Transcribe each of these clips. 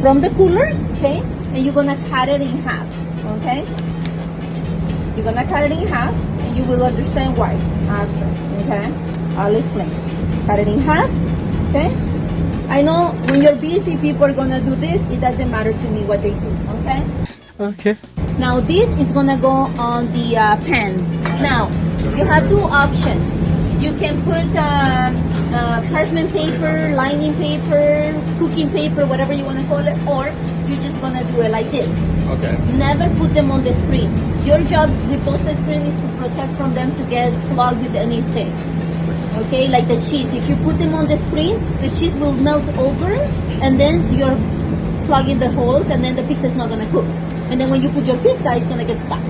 from the cooler, okay? And you're gonna cut it in half, okay? You're gonna cut it in half, and you will understand why after, okay? I'll explain. Cut it in half, okay? I know when you're busy, people are gonna do this. It doesn't matter to me what they do, okay? Okay. Now this is gonna go on the pan. Now, you have two options. You can put parchment paper, lining paper, cooking paper, whatever you wanna call it, or you're just gonna do it like this. Okay. Never put them on the screen. Your job with those screens is to protect from them to get plugged with anything. Okay, like the cheese. If you put them on the screen, the cheese will melt over, and then you're plugging the holes, and then the pizza is not gonna cook. And then when you put your pizza, it's gonna get stuck.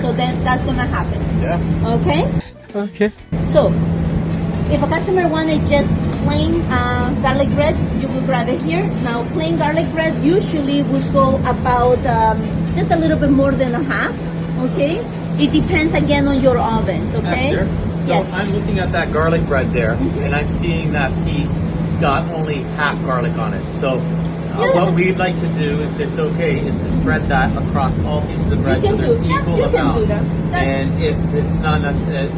So then that's gonna happen. Yeah. Okay. Okay. So if a customer wanted just plain garlic bread, you will grab it here. Now plain garlic bread usually would go about just a little bit more than a half. Okay. It depends again on your ovens. Okay. Esther, Yes. So I'm looking at that garlic bread there, and I'm seeing that piece got only half garlic on it. So what we'd like to do, if it's okay, is to spread that across all pieces of bread You so can they're do- yeah, equal you can amount. do that. And if it's not necessary,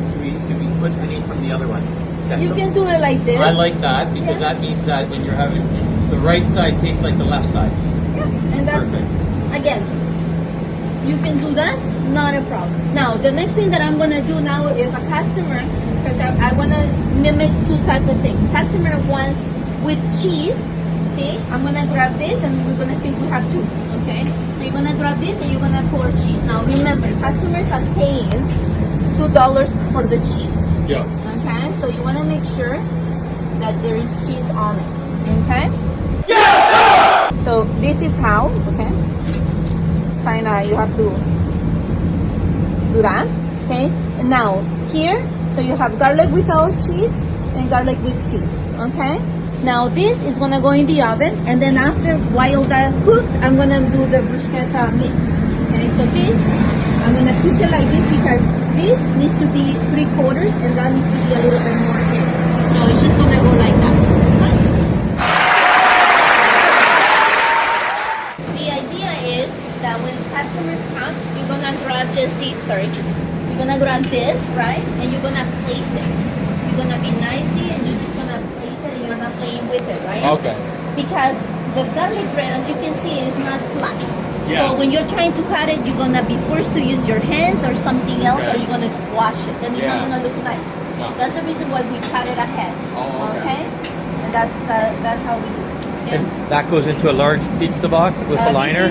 should we put any from the other one? Yeah, You so can do it like this. I like that because Yeah. that means that when you're having the right side tastes like the left side. Yeah, and that's Perfect. again. You can do that, not a problem. Now, the next thing that I'm gonna do now, if a customer, because I wanna mimic two type of things. Customer wants with cheese, okay? I'm gonna grab this, and we're gonna think we have two, okay? So you're gonna grab this, and you're gonna pour cheese. Now, remember, customers are paying $2 for the cheese. Yeah. Okay, so you wanna make sure that there is cheese on it. Okay? So this is how, okay? Kinda you have to do that. Okay? And now here, so you have garlic without cheese and garlic with cheese. Okay? Now this is gonna go in the oven, and then after while that cooks, I'm gonna do the bruschetta mix. Okay, so this I'm gonna push it like this because this needs to be 3/4 and that needs to be a little bit more in. So it's just gonna go like that. The idea is that when customers come, you're gonna grab you're gonna grab this, right? And you're gonna place it. You're gonna be nicely and you're just gonna place it and you're not playing with it, right? Okay. Because the garlic bread, as you can see, is not flat. Yeah. So when you're trying to cut it, you're gonna be forced to use your hands or something else, Okay. or you're gonna squash it, and it's Yeah. not gonna look nice. No. That's the reason why we cut it ahead. Oh, okay. And that's how we do it. Okay? And that goes into a large pizza box with a liner?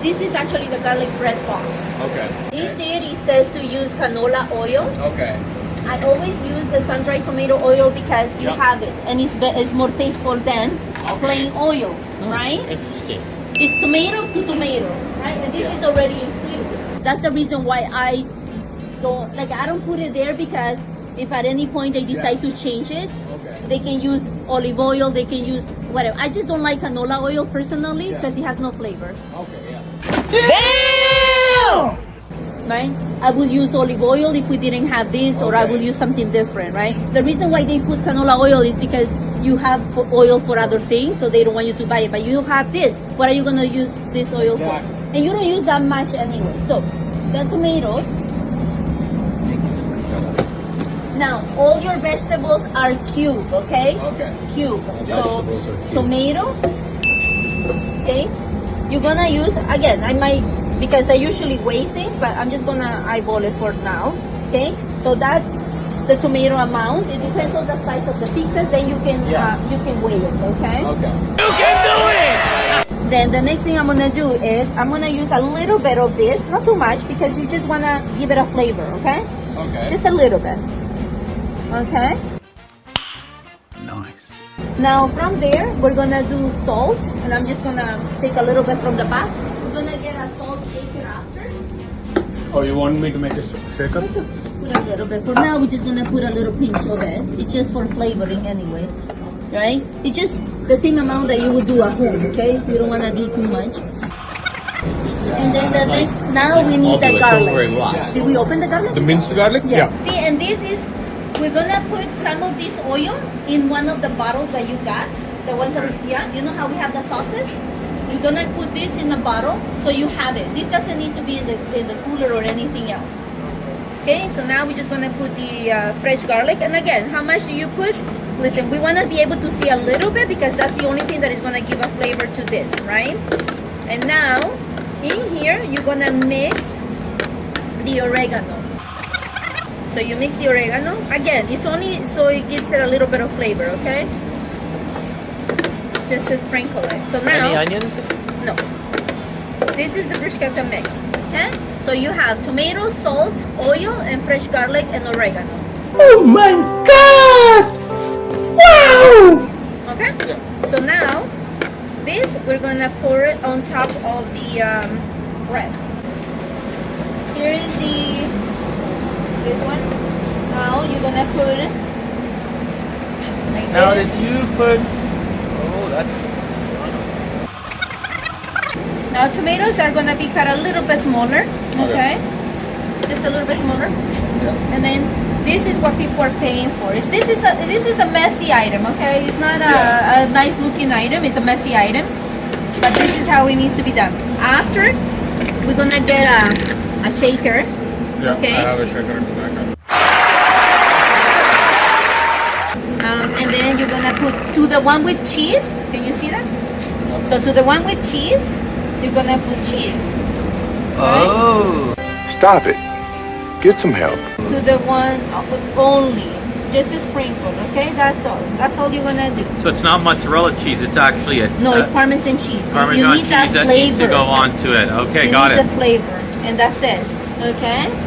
This is actually the garlic bread box. Okay. In there it says to use canola oil. Okay. I always use the sun-dried tomato oil because you Yep. have it, and it's more tasteful than plain oil, right? Interesting. It's tomato to tomato, right? And this is already infused. That's the reason why I don't put it there, because if at any point they decide to change it, Okay. they can use olive oil, they can use whatever. I just don't like canola oil personally because it has no flavor, Okay, yeah. right? I would use olive oil if we didn't have this, or I Okay. will use something different, right? The reason why they put canola oil is because you have oil for other things, so they don't want you to buy it. But you have this. What are you gonna use this oil Exactly. for? And you don't use that much anyway. So the tomatoes. Now all your vegetables are cubed, okay? Okay. Cube. So Vegetables are cubed. tomato. Okay. You're gonna use again. I might, because I usually weigh things, but I'm just gonna eyeball it for now. Okay. So that's the tomato amount. It depends on the size of the pizzas. Then you can weigh it. Okay. Okay. Then the next thing I'm gonna do is I'm gonna use a little bit of this, not too much, because you just wanna give it a flavor. Okay. Okay. Just a little bit. Okay. Nice. Now from there, we're gonna do salt, and I'm just gonna take a little bit from the back. We're gonna get a salt shaker after. Oh, you want me to make a shaker? Let's just put a little bit. For now, we're just gonna put a little pinch of it. It's just for flavoring anyway, right? It's just the same amount that you would do at home, okay? You don't wanna do too much. And then the next, now we need the garlic. Did we open the garlic? The minced garlic? Yes. See, and this is, we're gonna put some of this oil in one of the bottles that you got, The ones that yeah, you know how we have the sauces? We're gonna put this in a bottle so you have it. This doesn't need to be in the cooler or anything else. Okay, so now we're just gonna put the fresh garlic. And again, how much do you put? Listen, we wanna be able to see a little bit because that's the only thing that is gonna give a flavor to this, right? And now, in here, you're gonna mix the oregano. So you mix the oregano. Again, it's only so it gives it a little bit of flavor, okay? Just to sprinkle it. So now, Any onions? no. This is the bruschetta mix, okay? So you have tomato, salt, oil, and fresh garlic and oregano. Oh my God! Wow! Okay? So now, this we're gonna pour it on top of the bread. Here is this one. Now you're gonna put it like Now this. did you put? Oh, that's. Now tomatoes are gonna be cut a little bit smaller, okay? Just a little bit smaller. Yeah. And then this is what people are paying for. This is a messy item, okay? It's not a nice looking item. It's a messy item, but this is how it needs to be done. After, we're gonna get a shaker. Yeah, Okay. I have a shaker in the back. And then you're gonna put to the one with cheese. Can you see that? So to the one with cheese, you're gonna put cheese. Oh. Stop it. Get some help. To the one only, just a sprinkle. Okay, that's all. That's all you're gonna do. So it's not mozzarella cheese. It's actually a No, it's Parmesan cheese. You Parmesan need that cheese that flavor. needs to go onto it. Okay, You got need it. the flavor, and that's it. Okay.